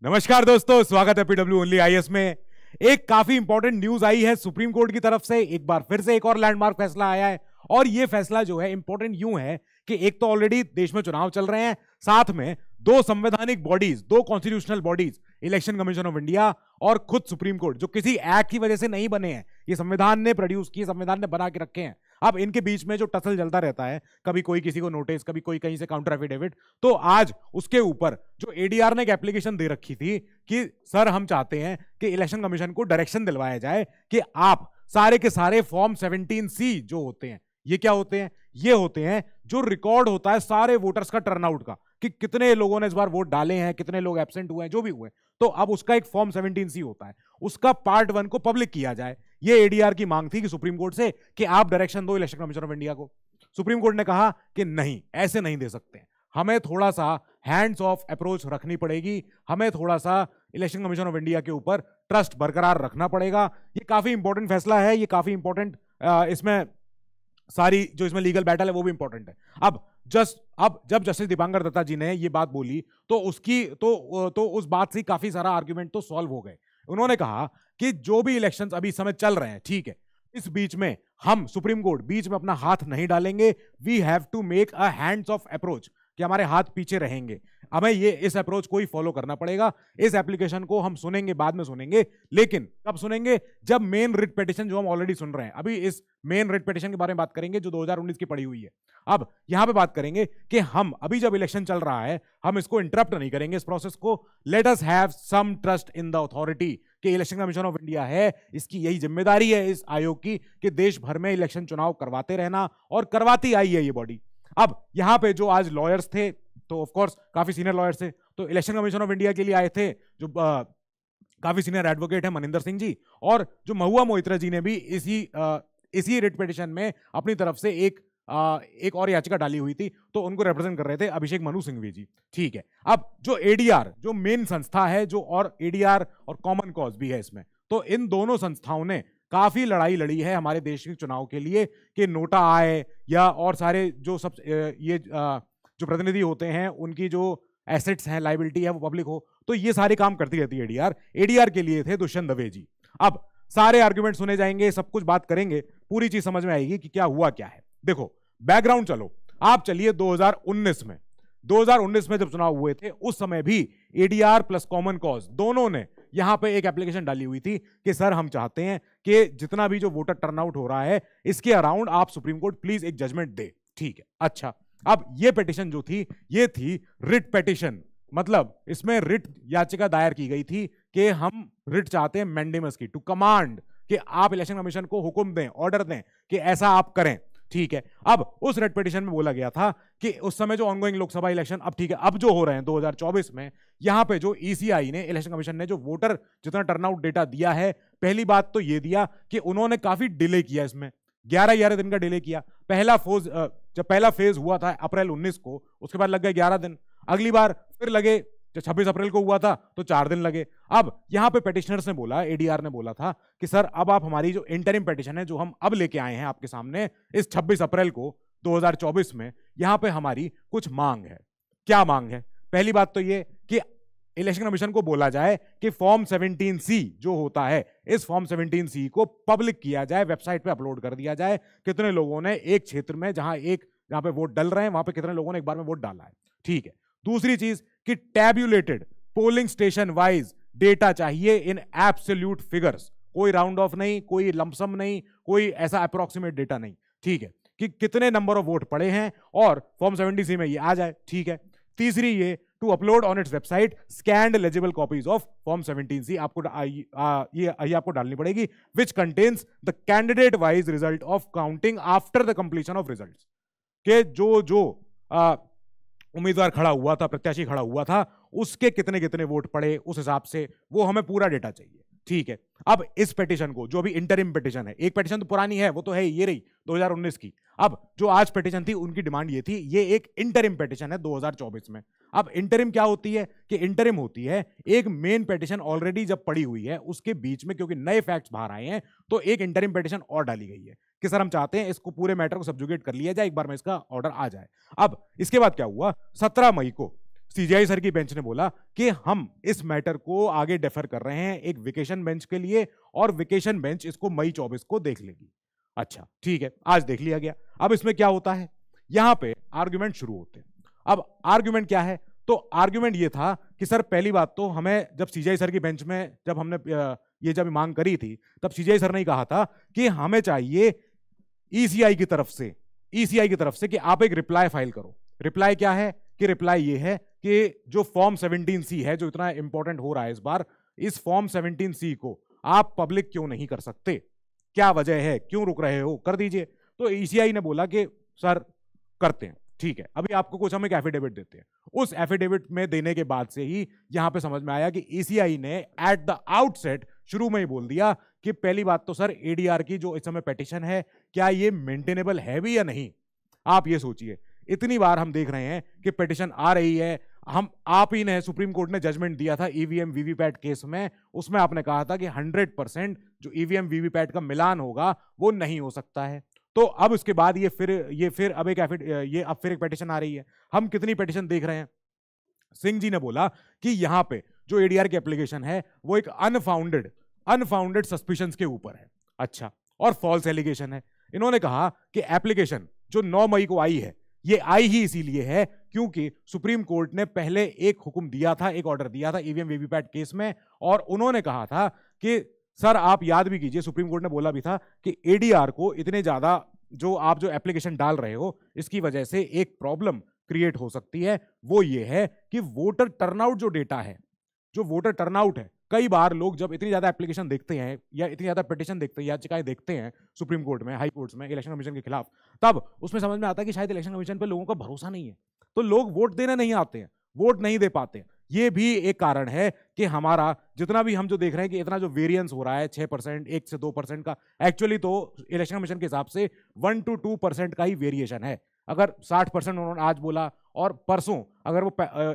नमस्कार दोस्तों, स्वागत है पीडब्ल्यू ओनली आईएएस में। एक काफी इंपॉर्टेंट न्यूज आई है सुप्रीम कोर्ट की तरफ से। एक बार फिर से एक और लैंडमार्क फैसला आया है और ये फैसला जो है इंपॉर्टेंट यूं है कि एक तो ऑलरेडी देश में चुनाव चल रहे हैं, साथ में दो संवैधानिक बॉडीज, दो constitutional bodies, election commission of India और खुद सुप्रीम कोर्ट, जो किसी एक्ट की वजह से नहीं बने हैं, ये संविधान ने प्रोड्यूस किए, संविधान ने बना के रखे हैं। अब इनके बीच में जो टसल चलता रहता है, कभी कोई किसी को नोटिस, कभी कोई कहीं से काउंटर एफिडेविट, तो आज उसके ऊपर जो एडीआर ने एक एप्लीकेशन दे रखी थी कि सर हम चाहते हैं कि इलेक्शन कमीशन को डायरेक्शन दिलवाया जाए कि आप सारे के सारे फॉर्म 17C जो होते हैं, ये क्या होते हैं? ये होते हैं जो रिकॉर्ड होता है सारे वोटर्स का टर्नआउट का, कि कितने लोगों ने इस बार वोट डाले हैं, कितने लोग एब्सेंट हुए हैं, जो भी हुए। तो अब उसका एक फॉर्म 17C होता है, उसका पार्ट 1 को पब्लिक किया जाए। ये एडीआर की मांग थी कि सुप्रीम कोर्ट से कि आप डायरेक्शन दो इलेक्शन कमीशन ऑफ इंडिया को। सुप्रीम कोर्ट ने कहा कि नहीं, ऐसे नहीं दे सकते, हमें थोड़ा सा हैंड्स ऑफ अप्रोच रखनी पड़ेगी, हमें थोड़ा सा इलेक्शन कमीशन ऑफ इंडिया के ऊपर ट्रस्ट बरकरार रखना पड़ेगा। ये काफी इंपॉर्टेंट फैसला है, ये काफी इंपॉर्टेंट, इसमें सारी जो इसमें लीगल बैटल है वो भी इंपॉर्टेंट है। अब जब जस्टिस दीपांकर दत्ता जी ने ये बात बोली तो उसकी तो उस बात से काफी सारा आर्ग्यूमेंट तो सॉल्व हो गए। उन्होंने कहा कि जो भी इलेक्शंस अभी समय चल रहे हैं, ठीक है, इस बीच में हम सुप्रीम कोर्ट बीच में अपना हाथ नहीं डालेंगे। We have to make a hands off approach, कि हमारे हाथ पीछे रहेंगे, हमें ये इस अप्रोच को ही फॉलो करना पड़ेगा। इस एप्लीकेशन को हम सुनेंगे, बाद में सुनेंगे, लेकिन कब सुनेंगे? जब मेन रिट पिटीशन जो हम ऑलरेडी सुन रहे हैं, अभी इस मेन रिट पिटीशन के बारे में बात करेंगे जो 2019 की पड़ी हुई है। अब यहां पे बात करेंगे कि हम अभी जब इलेक्शन चल रहा है, हम इसको इंटरप्ट नहीं करेंगे इस प्रोसेस को। Let us have some trust in the authority, कि इलेक्शन कमीशन ऑफ इंडिया है, इसकी यही जिम्मेदारी है इस आयोग की कि देश भर में इलेक्शन चुनाव करवाते रहना, और करवाती आई है ये बॉडी। अब यहां पे जो आज लॉयर्स थे, तो ऑफ कोर्स काफी सीनियर लॉयर्स थे, तो इलेक्शन कमीशन ऑफ इंडिया के लिए आए थे जो काफी सीनियर एडवोकेट है मनिंदर सिंह जी, और जो महुआ मोइत्रा जी ने भी इसी रिट पिटीशन में अपनी तरफ से एक और याचिका डाली हुई थी, तो उनको रिप्रेजेंट कर रहे थे अभिषेक मनु सिंघवी जी। ठीक है, अब जो एडीआर जो मेन संस्था है, जो और एडीआर और कॉमन कॉज भी है इसमें, तो इन दोनों संस्थाओं ने काफी लड़ाई लड़ी है हमारे देश के चुनाव के लिए कि नोटा आए या और सारे जो सब ये जो प्रतिनिधि होते हैं उनकी जो एसेट्स हैं, लाइबिलिटी है, वो पब्लिक हो। तो ये सारे काम करती रहती है एडीआर। एडीआर के लिए थे दुष्यंत दवे जी। अब सारे आर्गुमेंट सुने जाएंगे, सब कुछ बात करेंगे, पूरी चीज समझ में आएगी कि क्या हुआ क्या है। देखो बैकग्राउंड, चलो आप चलिए 2019 में। 2019 में जब चुनाव हुए थे, उस समय भी एडीआर प्लस कॉमन कॉज दोनों ने यहां पे एक एप्लीकेशन डाली हुई थी कि सर हम चाहते हैं कि जितना भी जो वोटर टर्नआउट हो रहा है, इसके अराउंड आप सुप्रीम कोर्ट प्लीज एक जजमेंट दे। ठीक है, अच्छा, अब ये पिटीशन जो थी, ये थी रिट पिटीशन, मतलब इसमें रिट याचिका दायर की गई थी कि हम रिट चाहते हैं मैंडेमस की, टू कमांड, कि आप इलेक्शन कमीशन को हुक्म दें, ऑर्डर दें कि ऐसा आप करें। ठीक है, अब उस रेट पिटीशन में बोला गया था कि उस समय जो ऑनगोइंग लोकसभा इलेक्शन, अब ठीक है, अब जो हो रहे हैं 2024 में, यहां पे जो ईसीआई ने, इलेक्शन कमीशन ने जो वोटर जितना टर्नआउट डेटा दिया है, पहली बात तो ये दिया कि उन्होंने काफी डिले किया, इसमें 11 दिन का डिले किया। जब पहला फेज हुआ था अप्रैल 19 को, उसके बाद लग गए 11 दिन। अगली बार फिर लगे, जब 26 अप्रैल को हुआ था तो 4 दिन लगे। अब यहां पे पेटिशनर्स ने बोला, एडीआर ने बोला था कि सर अब आप हमारी जो इंटरिम पेटिशन है, जो हम अब लेके आए हैं आपके सामने इस 26 अप्रैल को 2024 में, यहां पे हमारी कुछ मांग है। क्या मांग है? पहली बात तो ये कि इलेक्शन कमीशन को बोला जाए कि फॉर्म 17C जो होता है, इस फॉर्म 17C को पब्लिक किया जाए, वेबसाइट पे अपलोड कर दिया जाए, कितने लोगों ने एक क्षेत्र में जहां पे वोट डल रहे हैं, वहां पे कितने लोगों ने एक बार में वोट डाला है। ठीक है, दूसरी चीज कि tabulated polling station wise data चाहिए इन एब्सोल्यूट फिगर्स, कोई राउंड ऑफ नहीं, कोई लमसम नहीं, कोई ऐसा अप्रोक्सीमेट डेटा नहीं। ठीक है, कि कितने नंबर ऑफ वोट पड़े हैं और फॉर्म 70C में ये आ जाए। ठीक है, तीसरी ये to upload on its website scanned eligible copies of form 17C, आपको ये आपको डालनी पड़ेगी, which contains the candidate wise result of counting after the completion of results, के जो उम्मीदवार खड़ा हुआ था, प्रत्याशी खड़ा हुआ था, उसके कितने कितने वोट पड़े, उस हिसाब से वो हमें पूरा डेटा चाहिए। ठीक है, अब इस पिटीशन को, जो अभी इंटरिम पिटीशन है, एक पिटीशन तो पुरानी है, वो तो है, ये रही 2019 की। अब जो आज पिटीशन थी, उनकी डिमांड ये थी, ये एक इंटरिम पिटीशन है 2024 में। अब इंटरिम क्या होती है? कि इंटरिम होती है एक मेन पिटीशन ऑलरेडी जब पड़ी हुई है, उसके बीच में क्योंकि नए फैक्ट्स बाहर आए हैं, तो एक इंटरिम पिटीशन और डाली गई है कि सर हम चाहते हैं इसको, पूरे मैटर को सब्जुगेट कर लिया जाए, एक बार में इसका ऑर्डर आ जाए। अब इसके बाद क्या हुआ? 17 सीजीआई सर की बेंच ने बोला कि हम इस मैटर को आगे डेफर कर रहे हैं एक वेकेशन बेंच के लिए, और वेकेशन बेंच इसको मई 24 को देख लेगी। अच्छा ठीक है, आज देख लिया गया। अब इसमें क्या होता है, यहां पे आर्गुमेंट शुरू होते हैं। अब आर्गुमेंट क्या है, तो आर्गुमेंट ये था कि सर पहली बात तो हमें जब सीजीआई सर की बेंच में जब हमने ये जब मांग करी थी, तब सीजीआई सर ने कहा था कि हमें चाहिए ईसीआई की तरफ से कि आप एक रिप्लाई फाइल करो। रिप्लाई क्या है, कि रिप्लाई ये है कि जो फॉर्म 17C है, जो इतना इंपॉर्टेंट हो रहा है इस बार, इस फॉर्म 17C को आप पब्लिक क्यों नहीं कर सकते, क्या वजह है, क्यों रुक रहे हो, कर दीजिए। तो ईसीआई ने बोला कि सर करते हैं, ठीक है, अभी आपको कुछ हम एक एफिडेविट देते हैं। उस एफिडेविट में देने के बाद से ही यहां पे समझ में आया कि ईसीआई ने एट द आउटसेट शुरू में ही बोल दिया कि पहली बात तो सर एडीआर की जो इस समय पेटिशन है, क्या ये मेंटेनेबल है भी या नहीं। आप ये सोचिए, इतनी बार हम देख रहे हैं कि पेटिशन आ रही है। आप ही ने, सुप्रीम कोर्ट ने जजमेंट दिया था ईवीएम वीवीपैट केस में, उसमें आपने कहा था कि 100% जो ईवीएम वीवीपैट का मिलान होगा वो नहीं हो सकता है। तो अब उसके बाद ये फिर अब एक पेटिशन आ रही है। हम कितनी पेटिशन देख रहे हैं। सिंह जी ने बोला कि यहां पे जो एडीआर की एप्लीकेशन है वो एक अनफाउंडेड सस्पिशंस के ऊपर है। अच्छा, और फॉल्स एलिगेशन है। इन्होंने कहा कि एप्लीकेशन जो 9 मई को आई है, ये आई ही इसीलिए है क्योंकि सुप्रीम कोर्ट ने पहले एक हुक्म दिया था, एक ऑर्डर दिया था ईवीएम वीवीपैट केस में, और उन्होंने कहा था कि सर आप याद भी कीजिए, सुप्रीम कोर्ट ने बोला भी था कि एडीआर को इतने ज्यादा जो एप्लीकेशन डाल रहे हो, इसकी वजह से एक प्रॉब्लम क्रिएट हो सकती है। वो ये है कि वोटर टर्नआउट जो डेटा है, जो वोटर टर्नआउट है, कई बार लोग जब इतनी ज्यादा एप्लीकेशन देखते हैं या इतनी ज्यादा पिटीशन देखते हैं, याचिकाएं देखते हैं सुप्रीम कोर्ट में, हाई कोर्ट्स में इलेक्शन कमीशन के खिलाफ, तब उसमें समझ में आता है कि शायद इलेक्शन कमीशन पे लोगों का भरोसा नहीं है, तो लोग वोट देने नहीं आते हैं, वोट नहीं दे पाते हैं। ये भी एक कारण है कि हमारा जितना भी हम जो देख रहे हैं कि इतना जो वेरिएंस हो रहा है 6%, 1 से 2% का, एक्चुअली तो इलेक्शन कमीशन के हिसाब से 1 to 2% का ही वेरिएशन है। अगर 60% उन्होंने आज बोला और परसों अगर वो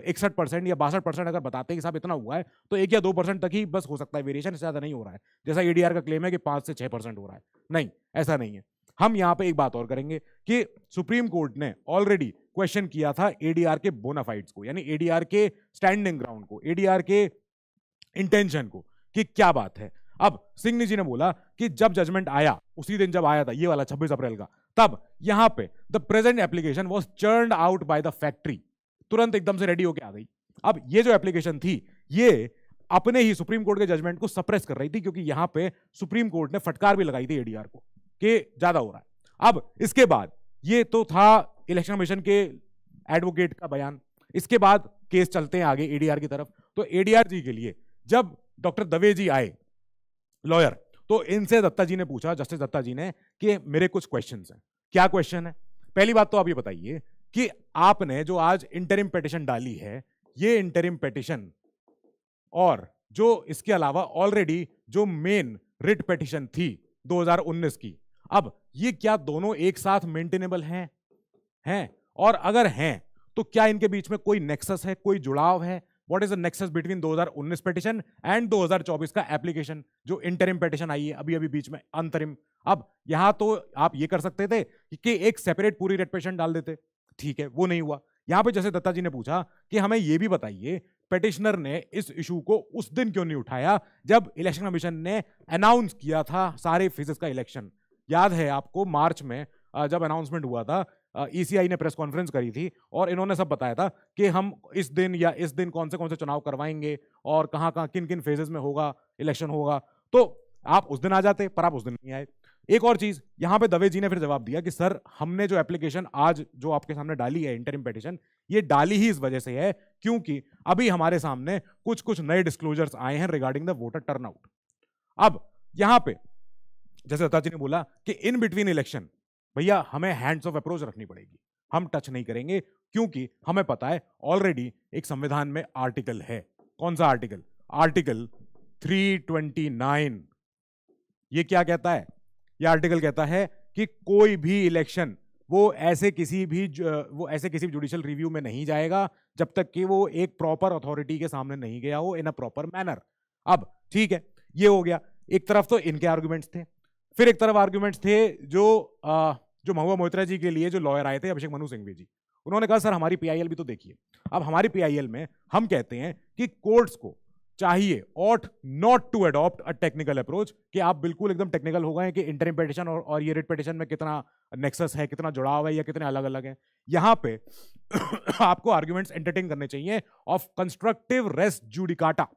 61% या 62% अगर बताते हैं कि साहब इतना हुआ है, तो 1 या 2% तक ही बस हो सकता है वेरिएशन, इससे ज्यादा नहीं हो रहा है। जैसा एडीआर का क्लेम है कि 5 से 6% हो रहा है, नहीं, ऐसा नहीं है। हम यहां पे एक बात और करेंगे कि सुप्रीम कोर्ट ने ऑलरेडी क्वेश्चन किया था एडीआर के बोनाफाइड्स को, यानी एडीआर के स्टैंडिंग ग्राउंड को, एडीआर के इंटेंशन को, कि क्या बात है। अब सिंह जी ने बोला कि जब जजमेंट आया, उसी दिन जब आया था ये वाला 26 अप्रैल का, तब यहां पे the present application was churned out by the factory, तुरंत एकदम से रेडी होके आ गई। अब ये जो एप्लीकेशन थी, ये अपने ही सुप्रीम कोर्ट के जजमेंट को सप्रेस कर रही थी, क्योंकि यहां पे सुप्रीम कोर्ट ने फटकार भी लगाई थी एडीआर को कि ज्यादा हो रहा है। अब इसके बाद ये तो था इलेक्शन कमीशन के एडवोकेट का बयान, इसके बाद केस चलते हैं आगे एडीआर की तरफ। तो एडीआर जी के लिए जब डॉक्टर दवे जी आए लॉयर, तो इनसे दत्ता जी ने पूछा, जस्टिस दत्ता जी ने, कि मेरे कुछ क्वेश्चंस हैं। क्या क्वेश्चन है? पहली बात तो आप ये बताइए कि आपने जो आज इंटरिम पिटीशन डाली है, ये इंटरिम पिटीशन और जो इसके अलावा ऑलरेडी जो मेन रिट पिटीशन थी 2019 की, अब ये क्या दोनों एक साथ मेंटेनेबल हैं? और अगर हैं तो क्या इनके बीच में कोई नेक्सस है, कोई जुड़ाव है? What is the nexus between 2019 petition and 2024 का एप्लीकेशन, जो इंटरिम पिटीशन आई है अभी अभी बीच में अंतरिम? अब यहां तो आप ये कर सकते थे कि एक सेपरेट पूरी रिट पिटीशन डाल देते, ठीक है, वो नहीं हुआ। यहां पे जैसे दत्ता जी ने पूछा कि हमें ये भी बताइए पिटिशनर ने इस इशू को उस दिन क्यों नहीं उठाया जब इलेक्शन कमीशन ने अनाउंस किया था सारे फेजेस का इलेक्शन। याद है आपको, मार्च में जब अनाउंसमेंट हुआ था, ईसीआई ने प्रेस कॉन्फ्रेंस करी थी और इन्होंने सब बताया था कि हम इस दिन कौन से चुनाव करवाएंगे और कहां कहां किन किन फेजेस में होगा इलेक्शन होगा। तो आप उस दिन आ जाते, पर आप उस दिन नहीं आए। एक और चीज यहां पे दवे जी ने फिर जवाब दिया कि सर हमने जो एप्लीकेशन आज जो आपके सामने डाली है इंटरिम पिटीशन, ये डाली ही इस वजह से है क्योंकि अभी हमारे सामने कुछ नए डिस्क्लोजर्स आए हैं रिगार्डिंग द वोटर टर्नआउट। अब यहां पे जैसे दत्ता जी ने बोला कि इन बिटवीन इलेक्शन भैया हमें हैंड्स ऑफ अप्रोच रखनी पड़ेगी, हम टच नहीं करेंगे क्योंकि हमें पता है ऑलरेडी एक संविधान में आर्टिकल है। कौन सा आर्टिकल? आर्टिकल 329। ये क्या कहता है? ये आर्टिकल कहता है कि कोई भी इलेक्शन वो ऐसे किसी भी जुडिशियल रिव्यू में नहीं जाएगा जब तक कि वो एक प्रॉपर अथॉरिटी के सामने नहीं गया हो इन अ प्रॉपर मैनर। अब ठीक है, ये हो गया। एक तरफ तो इनके आर्गुमेंट्स थे, फिर एक तरफ आर्गुमेंट्स थे जो महुआ मोइत्रा जी के लिए जो लॉयर आए थे, अभिषेक मनु सिंघवी जी, उन्होंने कहा सर हमारी पीआईएल भी तो देखिए। अब हमारी पीआईएल में हम कहते हैं कि कोर्ट्स को चाहिए ought not to adopt a technical approach, कि आप बिल्कुल एकदम टेक्निकल हो गए कि इंटरिम पिटीशन और ये रिट पिटीशन में कितना नेक्सस है, कितना जुड़ाव है, या कितने अलग अलग है। यहां पे आपको आर्ग्यूमेंट्स एंटरटेन करने चाहिए ऑफ कंस्ट्रक्टिव रेस जुडिकाटा।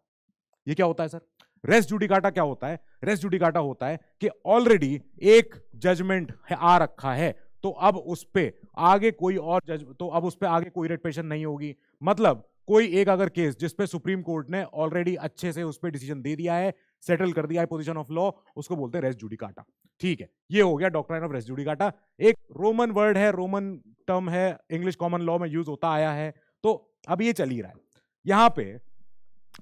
ये क्या होता है सर? रेस जुडिकाटा क्या होता है? रेस जुडिकाटा होता है कि ऑलरेडी एक जजमेंट आ रखा है, तो अब उस पे आगे कोई और अब उस पे आगे कोई रिट पिटीशन नहीं होगी। मतलब कोई एक अगर केस जिसपे सुप्रीम कोर्ट ने ऑलरेडी अच्छे से उस पे डिसीजन दे दिया है, सेटल कर दिया है पोजीशन ऑफ लॉ, उसको बोलते हैं रेस जुडिकाटा। ठीक है, ये हो गया डॉक्ट्राइन ऑफ रेस जुडिकाटा। एक रोमन वर्ड है, रोमन टर्म है, इंग्लिश कॉमन लॉ में यूज होता आया है, तो अब ये चल ही रहा है। यहां पे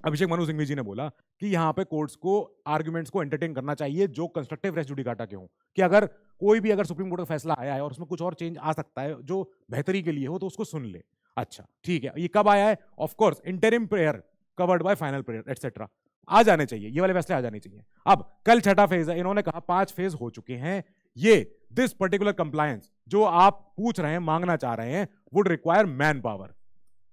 अभिषेक मनु सिंघवी जी ने बोला कि यहां पे कोर्ट्स को आर्गुमेंट्स को एंटरटेन करना चाहिए जो कंस्ट्रक्टिव रेस जुडिकाटा के हों, कि अगर कोई भी अगर सुप्रीम कोर्ट का फैसला आया है और उसमें कुछ और चेंज आ सकता है जो बेहतरी के लिए हो, तो उसको सुन ले। अच्छा ठीक है, ये कब आया है? Of course interim prayer covered by final prayer etcetera आ जाने चाहिए, ये वाले फैसले आ जाने चाहिए। अब कल छठा फेज है, इन्होंने कहा 5 फेज हो चुके हैं। ये दिस पर्टिकुलर कंप्लायंस जो आप पूछ रहे हैं, मांगना चाह रहे हैं, वुड रिक्वायर मैन पावर।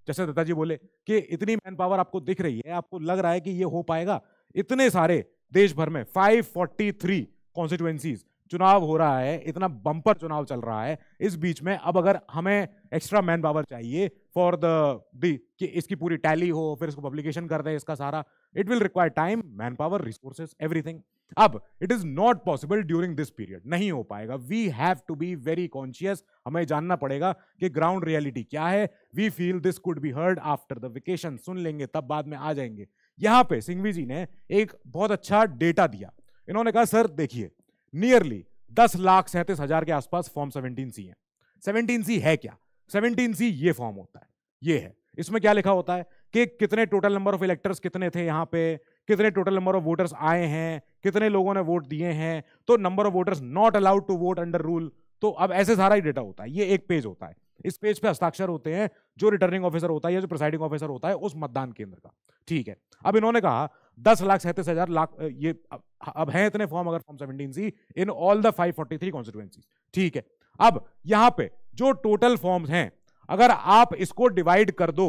जैसे दत्ता जी बोले कि इतनी मैन पावर आपको दिख रही है, आपको लग रहा है कि ये हो पाएगा? इतने सारे देश भर में 543 कॉन्स्टिट्यूएंसीज चुनाव हो रहा है, इतना बम्पर चुनाव चल रहा है, इस बीच में अब अगर हमें एक्स्ट्रा मैन पावर चाहिए फॉर द कि इसकी पूरी टैली हो, फिर इसको पब्लिकेशन कर दे इसका सारा, it will require time, man power, resources, everything. अब it is not possible during this period, नहीं हो पाएगा। We have to be very conscious, हमें जानना पड़ेगा कि ग्राउंड रियलिटी क्या है। We feel this could be heard after the vacation, सुन लेंगे तब बाद में आ जाएंगे। यहां पे सिंघवी जी ने एक बहुत अच्छा डेटा दिया। इन्होंने कहा सर देखिए, नियरली 10,37,000 के आसपास फॉर्म 17C है। 17C है क्या? 17C ये फॉर्म होता है, ये है। इसमें क्या लिखा होता है कि कितने टोटल नंबर ऑफ इलेक्टर्स कितने थे यहाँ पे, कितने टोटल नंबर ऑफ वोटर्स आए हैं, कितने लोगों ने वोट दिए हैं, तो number of voters not allowed to vote under rule. तो अब ऐसे सारा ही डेटा होता है। ये एक पेज होता है, इस पेज पे हस्ताक्षर होते हैं जो रिटर्निंग ऑफिसर होता है या जो प्रिसाइडिंग ऑफिसर होता है उस मतदान केंद्र का। ठीक है, अब इन्होंने कहा 10,37,000 ये अब हैं इतने फॉर्म अगर form 17C in all the 543 constituencies. ठीक है, अब यहां पे जो टोटल फॉर्म्स हैं, अगर आप इसको डिवाइड कर दो,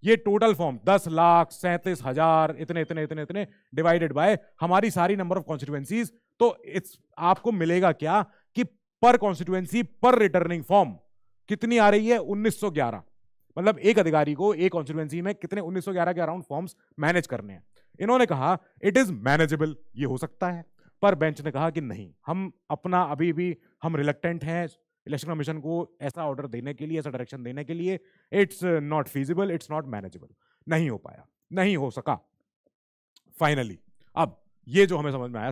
ये टोटल फॉर्म 10,37,000 इतने इतने इतने इतने डिवाइडेड बाय हमारी सारी नंबर ऑफ कॉन्स्टिट्यूएंसीज, तो इट्स आपको मिलेगा क्या कि पर कॉन्स्टिट्यूएंसी पर रिटर्निंग फॉर्म कितनी आ रही है? 1911। मतलब एक अधिकारी को एक कॉन्स्टिट्यूएंसी में कितने 1911 के अराउंड फॉर्म्स मैनेज करने हैं। इन्होंने कहा इट इज मैनेजेबल, ये हो सकता है, पर बेंच ने कहा कि नहीं, हम अपना अभी भी हम रिलक्टेंट हैं इलेक्शन कमीशन को ऐसा ऑर्डर देने के लिए, ऐसा डायरेक्शन देने के लिए। It's not feasible, it's not manageable, नहीं हो पाया, नहीं हो सका फाइनली। अब ये जो हमें समझ में आया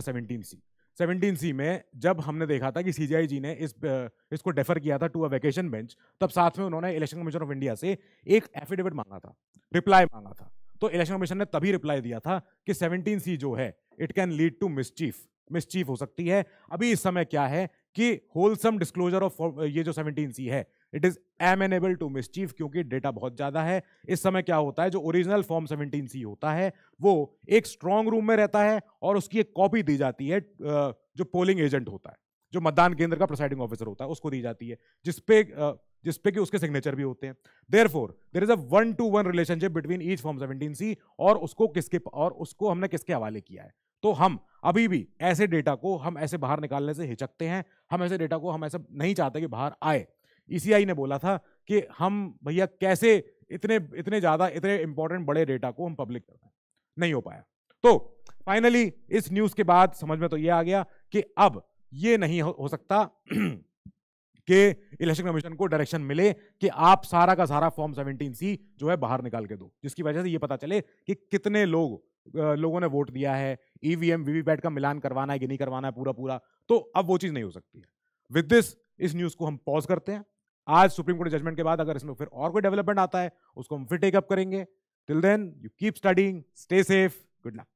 17C में जब हमने देखा था कि CJI ने इसको डेफर किया था टू अ वेकेशन बेंच, तब साथ में उन्होंने इलेक्शन कमीशन ऑफ इंडिया से एक एफिडेविट मांगा था, रिप्लाई मांगा था। तो इलेक्शन कमीशन ने तभी रिप्लाई दिया था कि 17C जो है it can lead to mischief हो सकती है। अभी इस समय क्या है कि होलसम डिस्क्लोजर ऑफ ये जो 17C है it is amenable to mischief, क्योंकि डेटा बहुत ज्यादा है। इस समय क्या होता है, जो ओरिजिनल फॉर्म 17C होता है वो एक स्ट्रॉन्ग रूम में रहता है और उसकी एक कॉपी दी जाती है जो पोलिंग एजेंट होता है, जो मतदान केंद्र का प्रिसाइडिंग ऑफिसर होता है, उसको दी जाती है, जिसपे कि उसके सिग्नेचर भी होते हैं। Therefore there is a 1-to-1 relationship between each form 17C और उसको हमने किसके हवाले किया है। तो हम अभी भी ऐसे डेटा को हम ऐसे बाहर निकालने से हिचकते हैं, हम ऐसे डेटा को हम ऐसे नहीं चाहते कि बाहर आए। ECI ने बोला था कि हम भैया कैसे इतने ज्यादा इतने इंपॉर्टेंट बड़े डेटा को हम पब्लिक कर रहे हैं, नहीं हो पाया। तो फाइनली इस न्यूज के बाद समझ में तो ये आ गया कि अब ये नहीं हो सकता कि इलेक्शन कमीशन को डायरेक्शन मिले कि आप सारा का सारा फॉर्म 17C जो है बाहर निकाल के दो, जिसकी वजह से ये पता चले कि कितने लोगों ने वोट दिया है, EVM VVPAT का मिलान करवाना है कि नहीं करवाना है पूरा। तो अब वो चीज नहीं हो सकती है। विद दिस इस न्यूज को हम पॉज करते हैं। आज सुप्रीम कोर्ट जजमेंट के बाद अगर इसमें फिर और कोई डेवलपमेंट आता है उसको हम फिर टेकअप करेंगे। Till then you keep studying, stay safe, good luck.